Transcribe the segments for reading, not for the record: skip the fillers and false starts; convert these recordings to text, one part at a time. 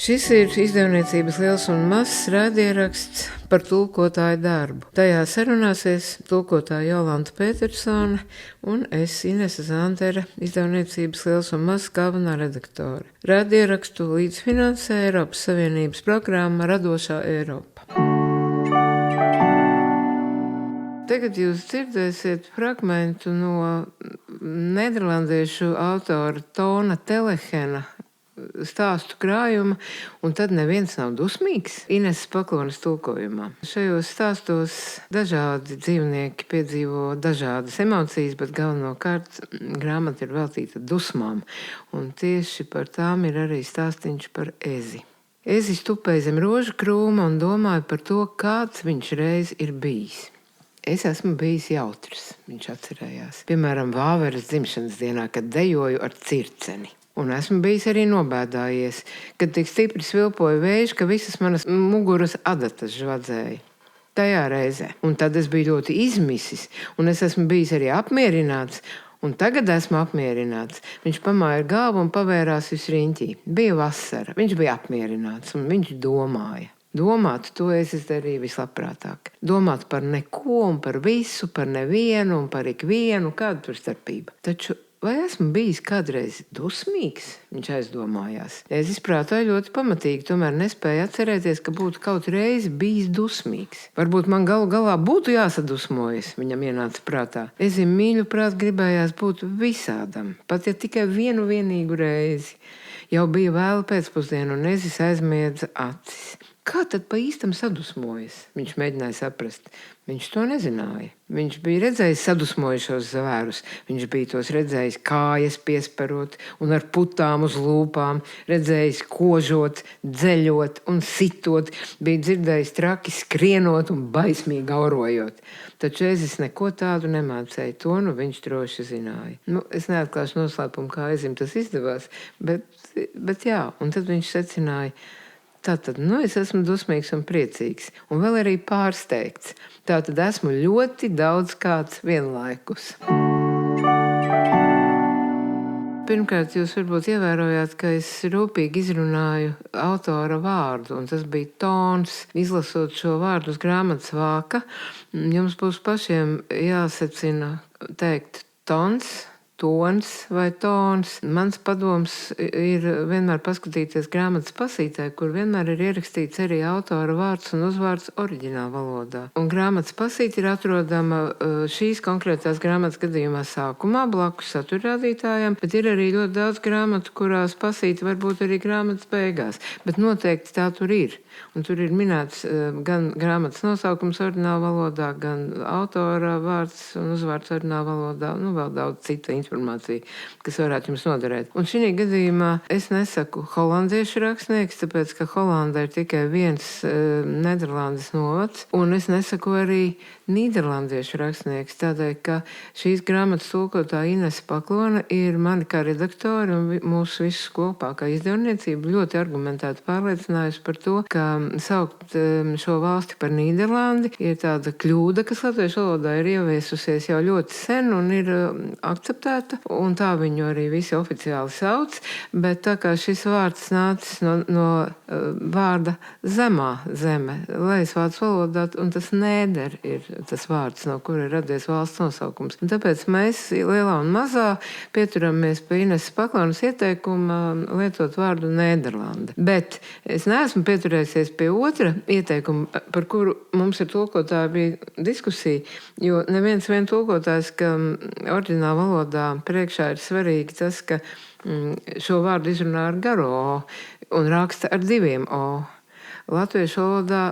Šis ir izdevniecības Liels un Mazs raidieraksts par tulkotāju darbu. Tajā sarunāsies tulkotāja Jolanta Petersone un es, Inese Zandere, izdevniecības Liels un Mazs galvenā redaktore. Raidierakstu līdzfinansē Eiropas Savienības programma Radošā Eiropa. Tagad jūs dzirdēsiet fragmentu no nederlandiešu autora Tona Telehena stāstu krājuma, un tad neviens nav dusmīgs. Ineses Paklones tulkojumā. Šajos stāstos dažādi dzīvnieki piedzīvo dažādas emocijas, bet galvenokārt grāmata ir veltīta dusmām, un tieši par tām ir arī stāstiņš par ezi. Ezi stupēja zem rožu krūma un domāja par to, kāds viņš reiz ir bijis. Es esmu bijis jautrs, viņš atcerējās. Piemēram, vāveres dzimšanas dienā, kad dejoju ar circeni. Un esmu bijis arī nobēdājies, kad tik stipri svilpoja vējš, ka visas manas muguras adatas žvadzēja. Tajā reizē. Un tad es biju ļoti izmisis, un es esmu bijis arī apmierināts, un tagad esmu apmierināts. Viņš pamāja galvu un pavērās visriņķī. Bija vasara, viņš bija apmierināts, un viņš domāja. Domāt, to es darīju vislabprātāk. Domāt par neko un par visu, par nevienu un par ikvienu, kāda tur starpība. Taču vai esmu bijis kādreiz dusmīgs? Viņš aizdomājās. Es izprātoju ļoti pamatīgi, tomēr nespēju atcerēties, ka būtu kaut reizi bijis dusmīgs. Varbūt man galu galā būtu jāsadusmojas, viņam ienāca prātā. Ezim mīļu prāt gribējās būt visādam, pat ja tikai vienu vienīgu reizi. Jau bija vēla pēcpusdiena un Ezis aizmiedza acis. Kā tad pa īstam sadusmojas? Viņš mēģināja saprast. Viņš to nezināja. Viņš bija redzējis sadusmojušos zvērus. Viņš bija tos redzējis kājas piesperot un ar putām uz lūpām, redzējis kožot, dzeļot un sitot, bija dzirdējis traki skrienot un baismīgi aurojot. Taču Ezis neko tādu nemācēja, to nu viņš droši zināja. Es neatklāšu noslēpumu, kā Ezim tas izdevās, bet jā, un tad viņš secināja, tātad, es esmu dusmīgs un priecīgs, un vēl arī pārsteigts. Tātad esmu ļoti daudz kāds vienlaikus. Pirmkārt, jūs varbūt ievērojāt, ka es rūpīgi izrunāju autora vārdu, un tas bija Tons. Izlasot šo vārdu uz grāmatas vāka, jums būs pašiem jāsecina teikt Tons, Tons vai Tons. Mans padoms ir vienmēr paskatīties grāmatas pasītē, kur vienmēr ir ierakstīts arī autora vārds un uzvārds oriģināla valodā. Un grāmatas pasīte ir atrodama šīs konkrētās grāmatas gadījumā sākumā, blakus saturrādītājam, bet ir arī ļoti daudz grāmatu, kurās pasīte var būt arī grāmatas beigās. Bet noteikti tā tur ir. Un tur ir minēts gan grāmatas nosaukums oriģināla valodā, gan autora vārds un uzvārds oriģināla valodā, vēl daudz cita informācija, kas varētu jums noderēt. Un šī gadījumā es nesaku holandiešu rakstnieks, tāpēc, ka Holandē ir tikai viens Nederlandes novads, un es nesaku arī nīderlandiešu rakstnieks, tādēļ, ka šīs grāmatas tulkotāja Inese Paklone ir mani kā redaktori un mūsu visus kopā kā izdevniecība ļoti argumentēti pārliecinājusi par to, ka saukt šo valsti par Nīderlandi ir tāda kļūda, kas latviešu valodā ir ieviesusies jau ļoti sen un ir akceptēta, un tā viņu arī visi oficiāli sauc, bet tā kā šis vārds nācis no vārda zemā zeme, lejasvārds valodā, un tas nēder ir tas vārds, no kura ir radies valsts nosaukums. Un tāpēc mēs lielā un mazā pieturamies pie Ineses Paklones ieteikuma lietot vārdu Nēderlande. Bet es neesmu pieturējusies pie otra ieteikuma, par kuru mums ir tulkotāji bija diskusija, jo neviens vien tulkotājs, ka oriģināla valodā priekšā ir svarīgi tas, ka šo vārdu izrunā ar garo o un raksta ar diviem o. Latviešu valodā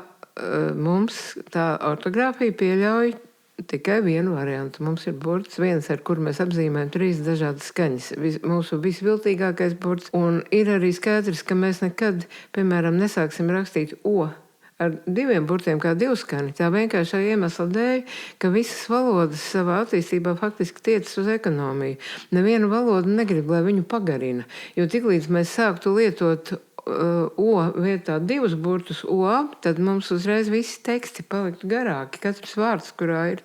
mums tā ortogrāfija pieļauj tikai vienu variantu. Mums ir burts viens, ar kur mēs apzīmējam 3 dažādas skaņas. Mūsu visviltīgākais burts. Un ir arī skaidrs, ka mēs nekad, piemēram, nesāksim rakstīt o ar 2 burtiem kā divskaņi. Tā vienkāršā iemesla dēļ, ka visas valodas savā attīstībā faktiski tiecas uz ekonomiju. Neviena valoda negrib, lai viņu pagarina. Jo tiklīdz mēs sāktu lietot o vietā 2 burtus o, tad mums uzreiz visi teksti paliktu garāki. Katrs vārds, kurā ir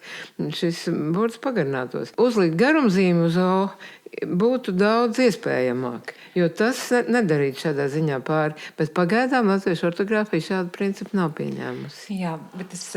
šis burts, pagarinātos. Uzlikt garumzīmi uz o būtu daudz iespējamāk, jo tas nedarītu šādā ziņā pāri. Bet pagaidām latviešu ortogrāfija šādu principu nav pieņēmusi. Jā, bet es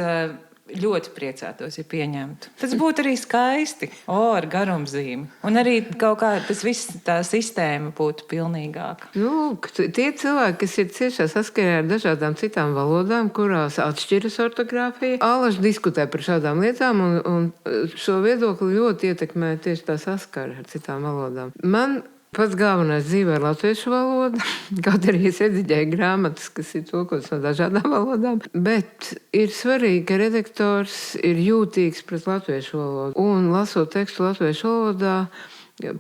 ļoti priecātos, ja pieņemtu. Tas būtu arī skaisti. Ar garumzīmi. Un arī kaut kā tas viss, tā sistēma būtu pilnīgāka. Tie cilvēki, kas ir ciešā saskarē ar dažādām citām valodām, kurās atšķiras ortogrāfija, alaži diskutē par šādām lietām, un šo viedokli ļoti ietekmē tieši tā saskara ar citām valodām. Man pats galvenais dzīvē ir latviešu valoda, kaut arī es rediģēju grāmatas, kas ir tulkotas no dažādām valodām, bet ir svarīgi, ka redaktors ir jūtīgs pret latviešu valodu. Un lasot tekstu latviešu valodā,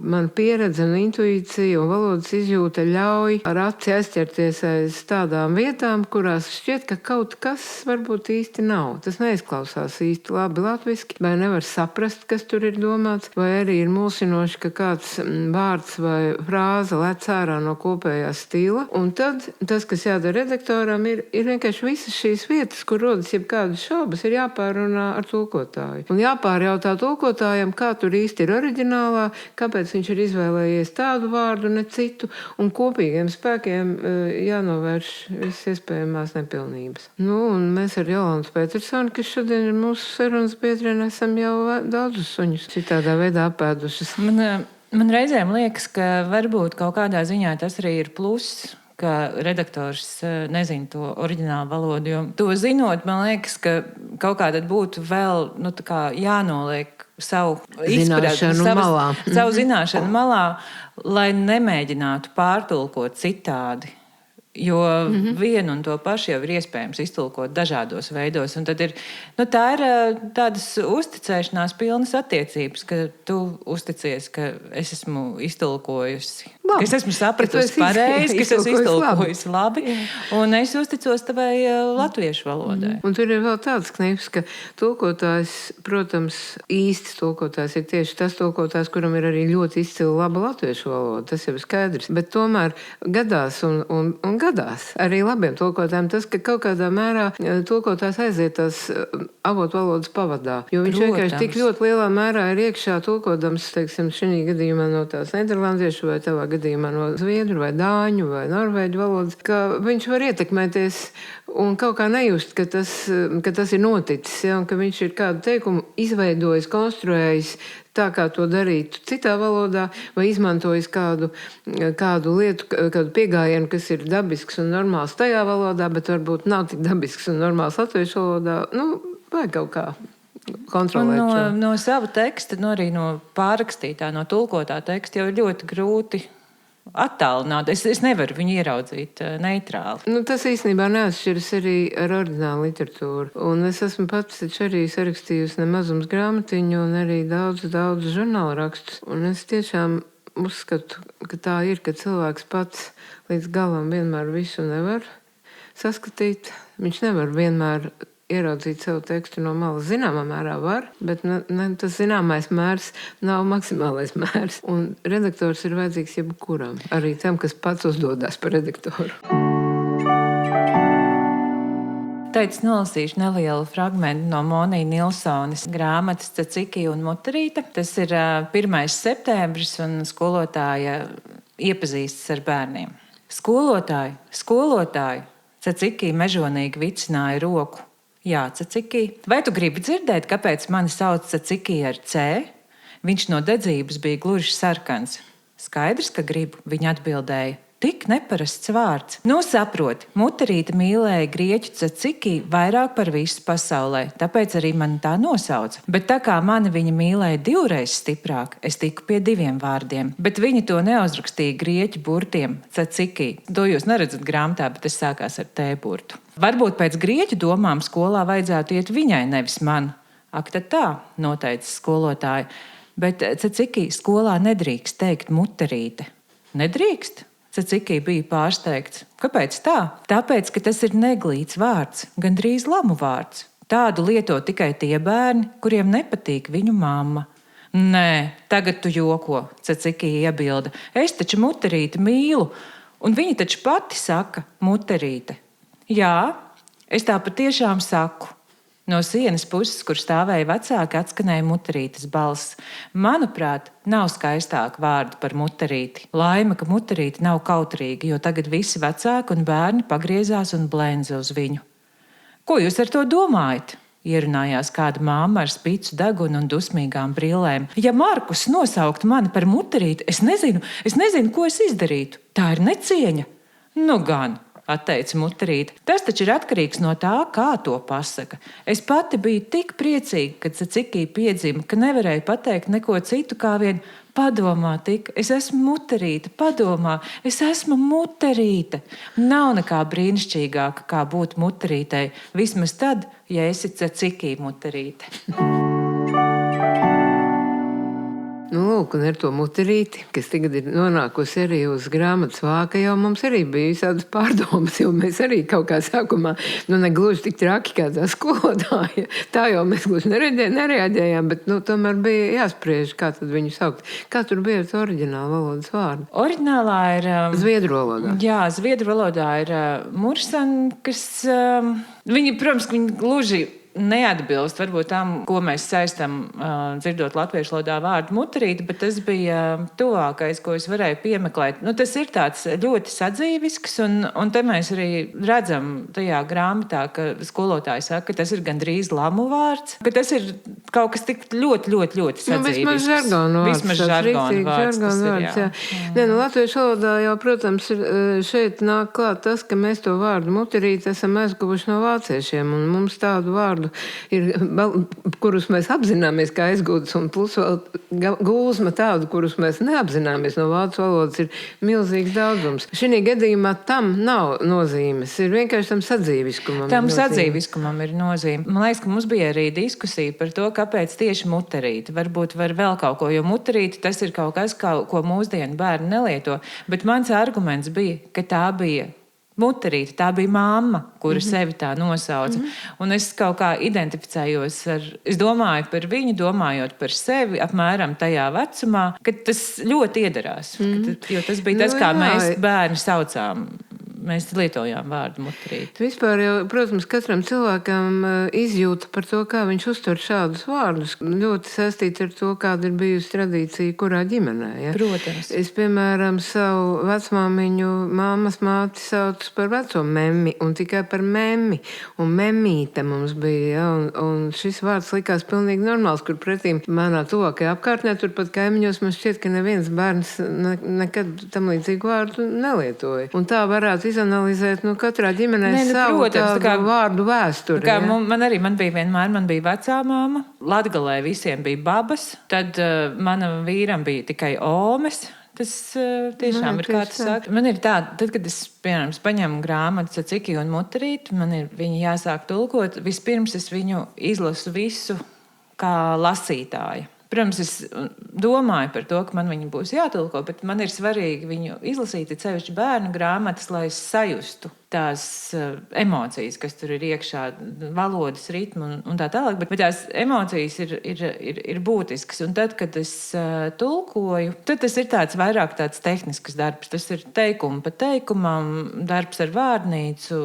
man pieredze un intuīcija un valodas izjūta ļauj ar aci aizķerties aiz tādām vietām, kurās šķiet, ka kaut kas varbūt īsti nav. Tas neizklausās īsti labi latviski, vai nevar saprast, kas tur ir domāts, vai arī ir mulsinoši, ka kāds vārds vai frāze lec ārā no kopējā stila. Un tad tas, kas jādara redaktoram, ir vienkārši visas šīs vietas, kur rodas jebkādas šaubas, ir jāpārunā ar tulkotāju. Un jāpārjautā tulkotājam, kā tur īsti ir oriģinālā, kāpēc viņš ir izvēlējies tādu vārdu, ne citu, un kopīgiem spēkiem jānovērš visas iespējamās nepilnības. Un mēs ar Jolantu Petersoni, kas šodien ir mūsu sarunas biedrene, esam jau daudzus suņus citādā veidā apēdušas. Man reizēm liekas, ka varbūt kaut kādā ziņā tas arī ir pluss, ka redaktors nezina to oriģinālu valodu, jo to zinot, man liekas, ka kaut kā tad būtu vēl jānoliek savu zināšanu malā. Savu zināšanu malā, lai nemēģinātu pārtulkot citādi. Jo vienu un to pašu jau ir iespējams iztulkot dažādos veidos. Un tad tā ir tādas uzticēšanās pilnas attiecības, ka tu uzticies, ka es esmu iztulkojusi. Ka es esmu sapratusi pareizi, ka es esmu iztulkojusi labi. Un es uzticos tavai latviešu valodai. Un tur ir vēl tāds knips, ka tulkotājs, protams, īsts tulkotājs ir tieši tas tulkotājs, kuram ir arī ļoti izcila laba latviešu valoda. Tas jau ir skaidrs. Bet tomēr gadās un gadās arī labiem tulkotājiem tas, ka kaut kādā mērā tulkotājs aiziet tās avotu valodas pavadā. Jo viņš vienkārši tik ļoti lielā mērā ir iekšā tulkodams, teiksim, šī gadījumā no tās nederlandiešu vai tavā gadījumā no zviedru vai dāņu vai norvēģu valodas, ka viņš var ietekmēties un kaut kā nejust, ka tas ir noticis, ja, un ka viņš ir kādu teikumu izveidojis, konstruējis tā, kā to darītu citā valodā, vai izmantojis kādu lietu, kādu piegājienu, kas ir dabisks un normāls tajā valodā, bet varbūt nav tik dabisks un normāls latviešu valodā. Vai kaut kā kontrolēt. No sava teksta, arī no pārrakstītā, no tulkotā teksta jau ir ļoti grūti attālināt. Es nevaru viņu ieraudzīt neitrāli. Tas īstenībā neatšķiras arī ar oriģinālu literatūru. Un es esmu pats arī sarakstījusi nemazums grāmatiņu un arī daudz žurnāla rakstus. Un es tiešām uzskatu, ka tā ir, ka cilvēks pats līdz galam vienmēr visu nevar saskatīt. Viņš nevar vienmēr ieraudzīt savu tekstu no malas. Zināmā mērā var, bet tas zināmais mērs nav maksimālais mērs. Un redaktors ir vajadzīgs jebkuram, arī tam, kas pats uzdodas par redaktoru. Teicis, nolasīšu nelielu fragmentu no Monija Nilsones grāmatas Caciki un Muterīte. Tas ir 1. septembris, un skolotāja iepazīstas ar bērniem. Skolotāji, Caciki mežonīgi vicināja roku. Jā, Caciki. Vai tu gribi dzirdēt, kāpēc mani sauc Caciki ar C? Viņš no dedzības bija gluži sarkans. Skaidrs, ka gribu, viņa atbildēja. Tik neparasts vārds. Saproti, Muterīte mīlēja grieķu Caciki vairāk par visu pasaulē, tāpēc arī mani tā nosauca. Bet tā kā mani viņa mīlēja 2 reizes stiprāk, es tiku pie 2 vārdiem. Bet viņa to neuzrakstīja grieķu burtiem Caciki. To jūs neredzat grāmatā, bet tas sākās ar T burtu. Varbūt pēc grieķu domām skolā vajadzētu iet viņai, nevis man. Ak, tad tā, noteica skolotāja. Bet Caciki skolā nedrīkst teikt Muterīte. Nedrīkst? Caciki bija pārsteigts. Kāpēc tā? Tāpēc, ka tas ir neglīts vārds, gandrīz lamu vārds. Tādu lieto tikai tie bērni, kuriem nepatīk viņu mamma. Nē, tagad tu joko, Caciki iebilda. Es taču Muterīti mīlu. Un viņa taču pati saka, muterīte. Jā, es tā patiešām saku. No sienas puses, kur stāvēja vecāki, atskanēja muterītes balss. Manuprāt, nav skaistāka vārda par muterīti. Laime, ka muterīte nav kautrīga, jo tagad visi vecāki un bērni pagriezās un blēnza uz viņu. Ko jūs ar to domājat? Ierunājās kāda māma ar spīcu degunu un dusmīgām brillēm. Ja Markus nosauktu mani par muterīti, es nezinu, ko es izdarītu. Tā ir necieņa. Nu gan, atteica muterīte. Tas taču ir atkarīgs no tā, kā to pasaka. Es pati biju tik priecīga, kad Cicikija piedzima, ka nevarēju pateikt neko citu kā vien padomā tik. Es esmu muterīte, padomā, es esmu muterīte. Nav nekā brīnišķīgāka, kā būt muterītei. Vismaz tad, ja esi Cicikija muterīte. Nu, lūk, un ar to muterīti, kas tagad ir nonākusi arī uz grāmatas vāka, jau mums arī bija visādas pārdomas, jo mēs arī kaut kā sākumā, negluži tik traki kā tā skolotāja. Tā jau mēs gluži nereaģējām, bet, tomēr bija jāspriež, kā tad viņu saukt. Kā tur bija ar to oriģinālu valodas vārdu? Oriģinālā ir... Zviedru valodā. Jā, zviedru valodā ir Mursan, kas... Viņi, protams, viņi gluži neatbilst varbūt tam, ko mēs saistam dzirdot latviešu valodā vārdu muterīte, bet tas bija tuvākais, ko es varēju piemeklēt. Tas ir tāds ļoti sadzīvisks, un te mēs arī redzam tajā grāmatā, ka skolotāji saka, ka tas ir gandrīz lamu vārds, ka tas ir kaut kas tik ļoti sadzīvisks. Vismaz žargonu vārds. Jā. Latviešu valodā jau, protams, šeit nāk klāt tas, ka mēs to vārdu muterīte esam aizguvuši no vāciešiem, un mums tādu vārdu ir, kurus mēs apzināmies kā aizgūtas, un plus vēl gūzma tādu, kurus mēs neapzināmies no vācu valodas, ir milzīgs daudzums. Šī gadījumā tam nav nozīmes, ir vienkārši tam sadzīviskumam. Tam sadzīviskumam ir nozīme. Man liekas, ka mums bija arī diskusija par to, kāpēc tieši muterīte. Varbūt var vēl kaut ko, jo muterīte tas ir kaut kas, ko mūsdienu bērni nelieto, bet mans arguments bija, ka tā bija muterīte, tā bija mamma, kura sevi tā nosauca. Un es kaut kā identificējos es domāju par viņu, domājot par sevi apmēram tajā vecumā, kad tas ļoti iedarās. Jo tas bija tas, kā mēs bērni saucām. Mēs lietojām vārdu muterīte. Vispār jau, protams, katram cilvēkam izjūta par to, kā viņš uztver šādus vārdus. Ļoti saistīts ar to, kāda ir bijusi tradīcija, kurā ģimenē. Ja? Protams. Es, piemēram, savu vecmāmiņu mammas māti saucu par veco memmi un tikai par memmi. Un memmīte mums bija. Ja? Un šis vārds likās pilnīgi normāls, kur pretīm manā tuvākajā apkārtnē, turpat kaimiņos, man šķiet, ka neviens bērns nekad tam līdzīgu vārdu nelietoja. Un tā varētu izanalizēt, katrā ģimenē savu tādu vārdu vēsturi. Man bija vecā māma, Latgalē visiem bija babas, tad mana vīram bija tikai omes. Tas tiešām ir kā tas saka. Man ir tā, tad, kad es, piemēram, paņemu grāmatu Cicikija un muterīti, man ir viņu jāsāk tulkot. Vispirms es viņu izlasu visu kā lasītāja. Protams, es domāju par to, ka man viņa būs jātulko, bet man ir svarīgi viņu izlasīt, ir sevišķi bērnu grāmatas, lai es sajustu tās emocijas, kas tur ir iekšā, valodas ritmu un tā tālāk. Bet tās emocijas ir būtiskas. Un tad, kad es tulkoju, tad tas ir vairāk tāds tehnisks darbs. Tas ir teikumu pa teikumam, darbs ar vārnīcu,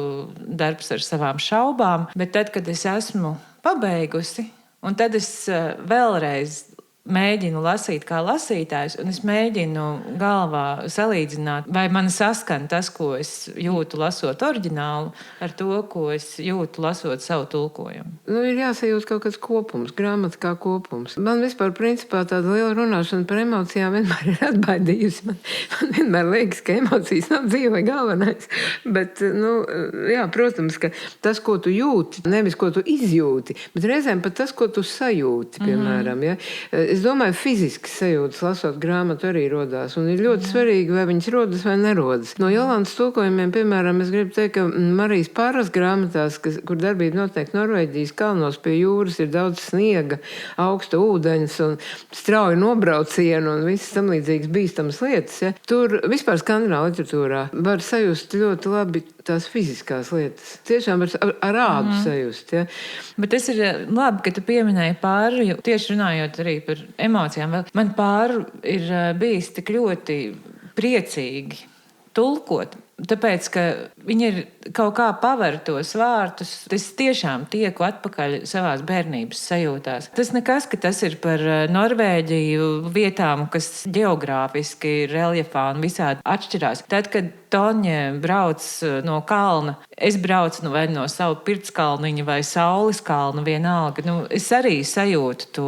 darbs ar savām šaubām. Bet tad, kad es esmu pabeigusi, un tad es vēlreiz mēģinu lasīt kā lasītājs, un es mēģinu galvā salīdzināt, vai man saskan tas, ko es jūtu lasot oriģinālu, ar to, ko es jūtu lasot savu tulkojumu. Ir jāsajūt kaut kāds kopums, grāmata kā kopums. Man vispār principā tāda liela runāšana par emocijām vienmēr ir atbaidījusi. Man vienmēr liekas, ka emocijas nav dzīvē galvenais. Bet, jā, protams, ka tas, ko tu jūti, nevis ko tu izjūti, bet reizēm pat tas, ko tu sajūti, piemēram, ja. Es domāju, fiziskas sajūtas lasot grāmatu arī rodās. Un ir ļoti svarīgi, vai viņas rodas vai nerodas. No Jolantas tulkojumiem, piemēram, es gribu teikt, ka Marijas Pāras grāmatās, kur darbība notiek Norvēģijas kalnos pie jūras, ir daudz sniega, augsta ūdeņas un strauja nobraucienu un visas tam līdzīgas bīstamas lietas. Ja. Tur vispār skandināvu literatūrā var sajust ļoti labi tās fiziskās lietas. Tiešām ar ādu sajust. Ja. Bet tas ir labi, ka tu pieminēji Pāru, jo tieši runājot arī par emocijām. Man Pāru ir bijis tik ļoti priecīgi tulkot. Tāpēc, ka viņi ir kaut kā paver tos vārtus, es tiešām tieku atpakaļ savās bērnības sajūtās. Tas nekas, ka tas ir par Norvēģiju vietām, kas geogrāfiski, reljefā un visādi atšķirās. Tad, kad Toņa brauc no kalna, es braucu vai no savu pirtskalniņa vai saules kalna vienalga. Es arī sajūtu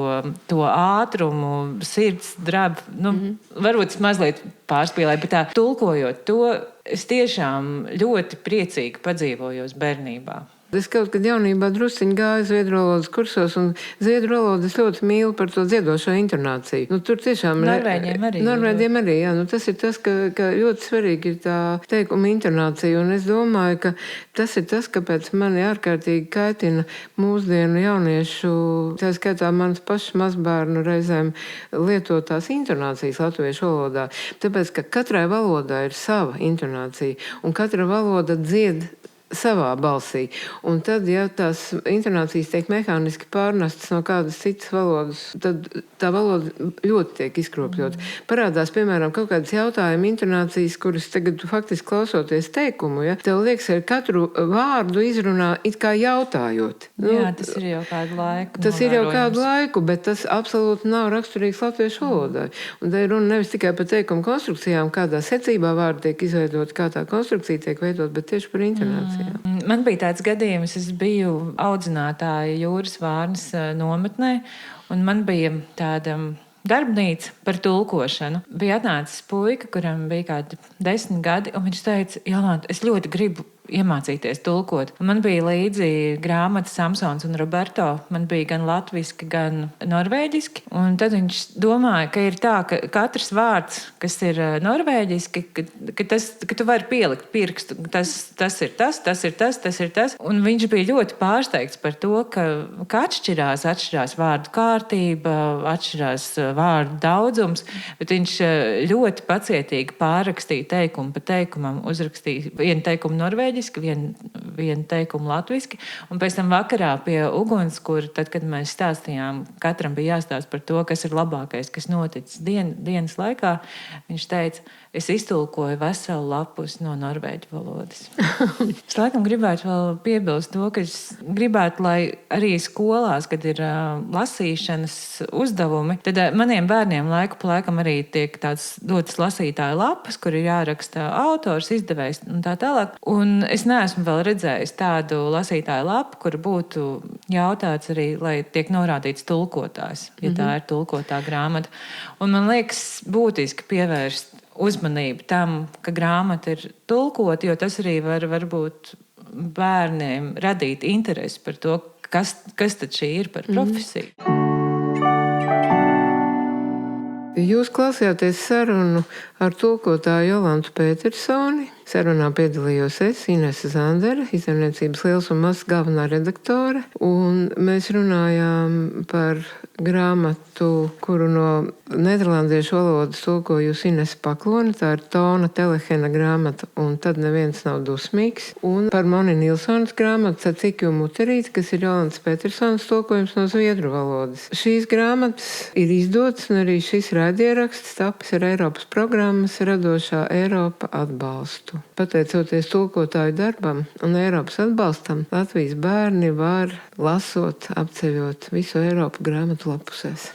to ātrumu, sirds drab. Varbūt es mazliet pārspīlēju, bet tā tulkojot to, es tiešām ļoti priecīgi padzīvojos bērnībā. Es kaut kad jaunībā drusciņi gāju zviedru valodas kursos, un zviedru valodu es ļoti mīlu par to dziedošo intonāciju. Tur tiešām Norvēģiem arī, jā. Tas ir tas, ka ļoti svarīgi ir tā teikuma intonācija, un es domāju, ka tas ir tas, kāpēc mani ārkārtīgi kaitina mūsdienu jauniešu, tā skaitā manas pašas mazbērnu reizēm lietotās intonācijas latviešu valodā. Tāpēc, ka katrai valodai ir sava intonācija, un katra valoda dzied savā balsī. Un tad, ja tās intonācijas tiek mehāniski pārnestas no kādas citas valodas, tad tā valoda ļoti tiek izkropļota. Parādās, piemēram, kaut kādas jautājuma intonācijas, kuras tagad faktiski klausoties teikumu, ja, tev liekas, ar katru vārdu izrunā it kā jautājot. Jā, tas ir jau kādu laiku. Tas ir jau kādu laiku, bet tas absolūti nav raksturīgs latviešu valodai. Un te ir runa nevis tikai par teikumu konstrukcijām, kādā secībā vārdi tiek izveidot, kā tā konstrukcija tiek veidot, bet tieši par intonāciju. Man bija tāds gadījums, es biju audzinātāja Jūras Vārnas nometnē, un man bija tāda darbnīca par tulkošanu. Bija atnācis puika, kuram bija kādi 10 gadi, un viņš teica, Jolanta, es ļoti gribu iemācīties tulkot. Man bija līdzi grāmata Samsons un Roberto. Man bija gan latviski, gan norvēģiski. Un tad viņš domāja, ka ir tā, ka katrs vārds, kas ir norvēģiski, ka tu vari pielikt pirkstu. Tas ir tas. Un viņš bija ļoti pārsteigts par to, ka atšķirās vārdu kārtība, atšķirās vārdu daudzums, bet viņš ļoti pacietīgi pārrakstīja teikumu pa teikumam, uzrakstīja vienu teikumu norvēģiski, vienu teikumu latviski, un pēc tam vakarā pie ugunskura, tad, kad mēs stāstījām, katram bija jāstāst par to, kas ir labākais, kas noticis dienas laikā, viņš teica, es iztulkoju veselu lapus no norvēģu valodas. Es laikam gribētu vēl piebilst to, ka es gribētu, lai arī skolās, kad ir lasīšanas uzdevumi, tad maniem bērniem laiku pa laikam arī tiek tāds dotas lasītāja lapas, kur ir jāraksta autors, izdevējs un tā tālāk. Un es neesmu vēl redzējis tādu lasītāju lapu, kur būtu jautāts arī, lai tiek norādīts tulkotājs, ja tā ir tulkotā grāmata. Un man liekas būtiski pievērst uzmanību tam, ka grāmata ir tulkota, jo tas arī varbūt bērniem radīt interesi par to, kas tad šī ir par profesiju. Jūs klausījāties sarunu ar tulkotāju Jolantu Petersoni. Sarunā piedalījos es, Inese Zandere, izdevniecības Liels un Mazs galvenā redaktore, un mēs runājām par grāmatu, kuru no nederlandiešu valodas tulkojusi Inese Paklone. Tā ir Tona Telehena grāmata, un Tad neviens nav dusmīgs. Un par Moni Nilsonas grāmatu Cacikju muterīt, kas ir Jolantas Petersonas tulkojums no zviedru valodas. Šīs grāmatas ir izdotas, un arī šis raidieraksts tapis ar Eiropas programmas Radošā Eiropa atbalstu. Pateicoties tulkotāju darbam un Eiropas atbalstam, Latvijas bērni var lasot, apceļot visu Eiropu grāmatu lapusēs.